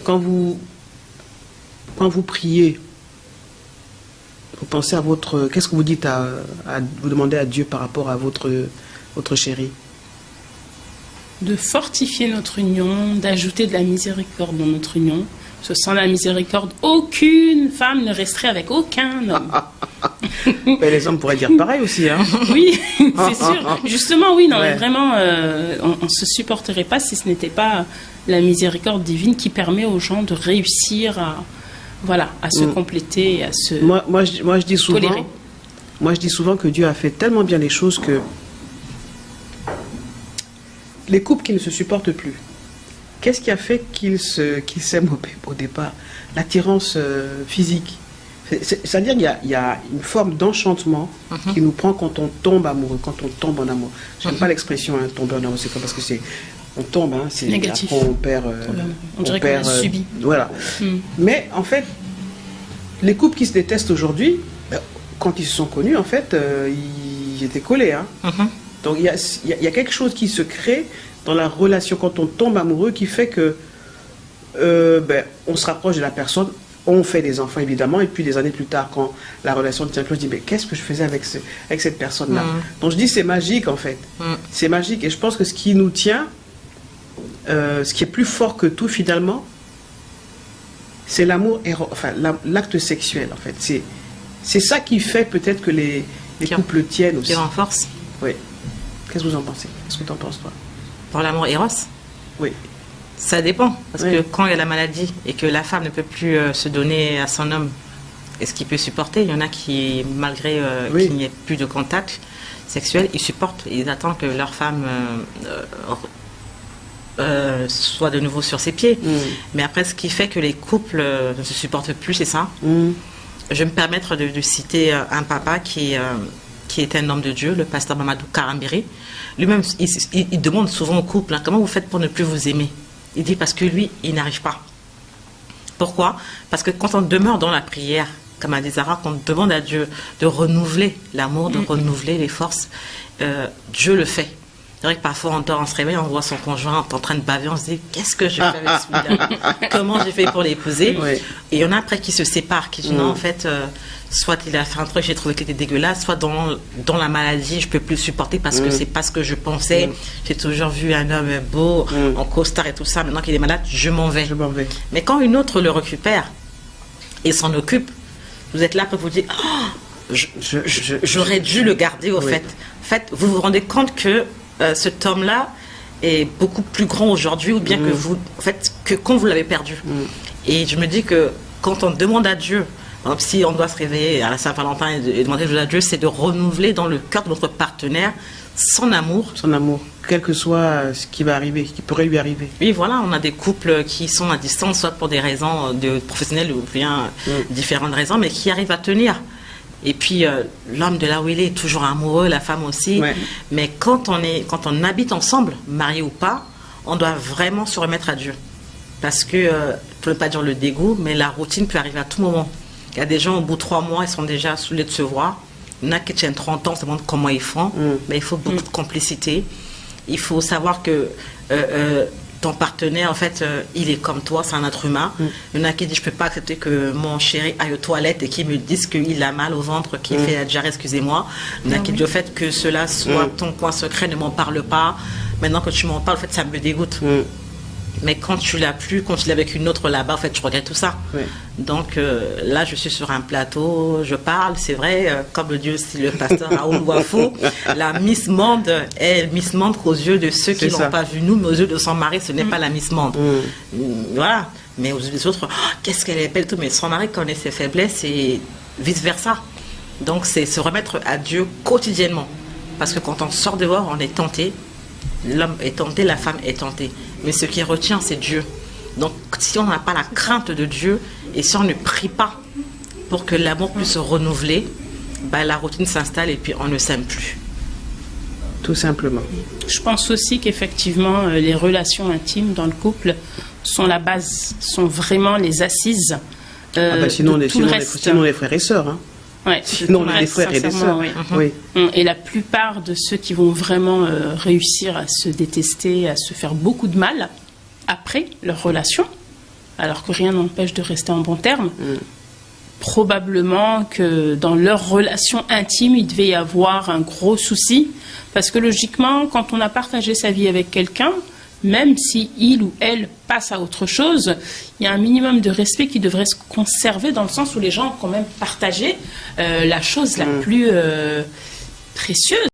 quand vous priez, vous pensez à votre... Qu'est-ce que vous dites vous demandez à Dieu par rapport à votre chéri? De fortifier notre union, d'ajouter de la miséricorde dans notre union. Parce que sans la miséricorde, aucune femme ne resterait avec aucun homme. Mais les hommes pourraient dire pareil aussi, hein. Oui, c'est sûr. Justement, oui, non, Ouais. mais vraiment, on ne se supporterait pas si ce n'était pas la miséricorde divine qui permet aux gens de réussir à se compléter, à se Moi, je dis souvent, tolérer. moi, je dis souvent que Dieu a fait tellement bien les choses que les couples qui ne se supportent plus, qu'est-ce qui a fait qu'ils s'aiment au départ? L'attirance physique. C'est-à-dire qu'il y a une forme d'enchantement qui nous prend quand on tombe amoureux, quand on tombe en amour. Je n'aime pas l'expression tomber en amour, c'est pas parce que on tombe, hein, c'est Négatif. après on perd. On dirait qu'on a subi. Voilà. Mais en fait, les couples qui se détestent aujourd'hui, quand ils se sont connus, en fait, ils étaient collés. Hein. Donc il y a quelque chose qui se crée dans la relation quand on tombe amoureux qui fait que on se rapproche de la personne, on fait des enfants évidemment, et puis des années plus tard, quand la relation tient plus, je dis mais qu'est-ce que je faisais avec cette personne-là? Donc je dis c'est magique en fait. C'est magique, et je pense que ce qui nous tient, ce qui est plus fort que tout finalement, c'est l'amour, enfin l'acte sexuel en fait. C'est ça qui fait peut-être que les couples tiennent aussi. Qui renforce. Oui. Qu'est-ce que vous en pensez? Qu'est-ce que tu en penses, toi? Pour l'amour Eros, Oui. ça dépend. Parce Oui. que quand il y a la maladie et que la femme ne peut plus se donner à son homme, est-ce qu'il peut supporter? Il y en a qui, malgré Oui. qu'il n'y ait plus de contact sexuel, ils supportent. Ils attendent que leur femme soit de nouveau sur ses pieds. Mais après, ce qui fait que les couples ne se supportent plus, c'est ça. Je vais me permettre de citer un papa qui est un homme de Dieu, le pasteur Mamadou Karambiri. Lui-même, il demande souvent au couple, comment vous faites pour ne plus vous aimer? Il dit parce que lui, il n'arrive pas. Pourquoi? Parce que quand on demeure dans la prière, comme a dit Zara, qu'on demande à Dieu de renouveler l'amour, de renouveler les forces, Dieu le fait. C'est vrai que parfois on dort, on se réveille, on voit son conjoint en train de baver, on se dit qu'est-ce que j'ai fait avec celui-là? Comment j'ai fait pour l'épouser? Oui. Et il y en a après qui se séparent, qui disent non, en fait, soit il a fait un truc, j'ai trouvé qu'il était dégueulasse, soit dans la maladie, je peux plus le supporter parce que c'est pas ce que je pensais. J'ai toujours vu un homme beau, en costard et tout ça, maintenant qu'il est malade, je m'en vais. Je m'en vais. Mais quand une autre le récupère et s'en occupe, vous êtes là pour vous dire oh, j'aurais dû le garder au fait. En fait, vous vous rendez compte que cet homme-là est beaucoup plus grand aujourd'hui, ou bien que vous, en fait, que quand vous l'avez perdu. Et je me dis que quand on demande à Dieu, par exemple, si on doit se réveiller à la Saint-Valentin et demander à Dieu, c'est de renouveler dans le cœur de notre partenaire son amour. Son amour, quel que soit ce qui va arriver, ce qui pourrait lui arriver. Oui, voilà, on a des couples qui sont à distance, soit pour des raisons professionnelles ou bien différentes raisons, mais qui arrivent à tenir. Et puis, l'homme de là où il est toujours amoureux, la femme aussi. Ouais. Mais quand on habite ensemble, marié ou pas, on doit vraiment se remettre à Dieu. Parce que, pour ne pas dire le dégoût, mais la routine peut arriver à tout moment. Il y a des gens, au bout de 3 mois, ils sont déjà saoulés de se voir. Il y en a qui tiennent 30 ans, on se demande comment ils font. Mais il faut beaucoup de complicité. Il faut savoir que ton partenaire, en fait, il est comme toi, c'est un être humain. Il y en a qui disent, je ne peux pas accepter que mon chéri aille aux toilettes et qui me disent qu'il a mal au ventre, qu'il fait la diarrhée, excusez-moi. Il y en a qui disent, au fait que cela soit ton coin secret, ne m'en parle pas. Maintenant que tu m'en parles, en fait, ça me dégoûte. Mais quand tu l'as plus, quand tu l'as avec une autre là-bas, en fait, tu regrettes tout ça. Oui. Donc là, je suis sur un plateau, je parle, c'est vrai, comme le Dieu, c'est le pasteur Raoul Wafo, la Miss Monde est Miss Monde aux yeux de ceux qui C'est n'ont ça. pas vu nous, mais aux yeux de son mari, ce n'est pas la Miss Monde. Voilà. Mais aux yeux des autres, oh, qu'est-ce qu'elle est belle, tout. Mais son mari connaît ses faiblesses et vice-versa. Donc c'est se remettre à Dieu quotidiennement. Parce que quand on sort dehors, on est tenté. L'homme est tenté, la femme est tentée. Mais ce qui retient, c'est Dieu. Donc, si on n'a pas la crainte de Dieu, et si on ne prie pas pour que l'amour puisse se renouveler, ben, la routine s'installe et puis on ne s'aime plus. Tout simplement. Je pense aussi qu'effectivement, les relations intimes dans le couple sont la base, sont vraiment les assises. Sinon, de tout le reste. sinon, les frères et sœurs. Hein. Ouais, Sinon, tout le on est des reste, frères et des sincèrement, sœurs. oui. Oui. Et la plupart de ceux qui vont vraiment réussir à se détester, à se faire beaucoup de mal après leur relation, alors que rien n'empêche de rester en bons termes. Probablement que dans leur relation intime, il devait y avoir un gros souci. Parce que logiquement, quand on a partagé sa vie avec quelqu'un, même si il ou elle passe à autre chose, il y a un minimum de respect qui devrait se conserver dans le sens où les gens ont quand même partagé la chose la plus précieuse.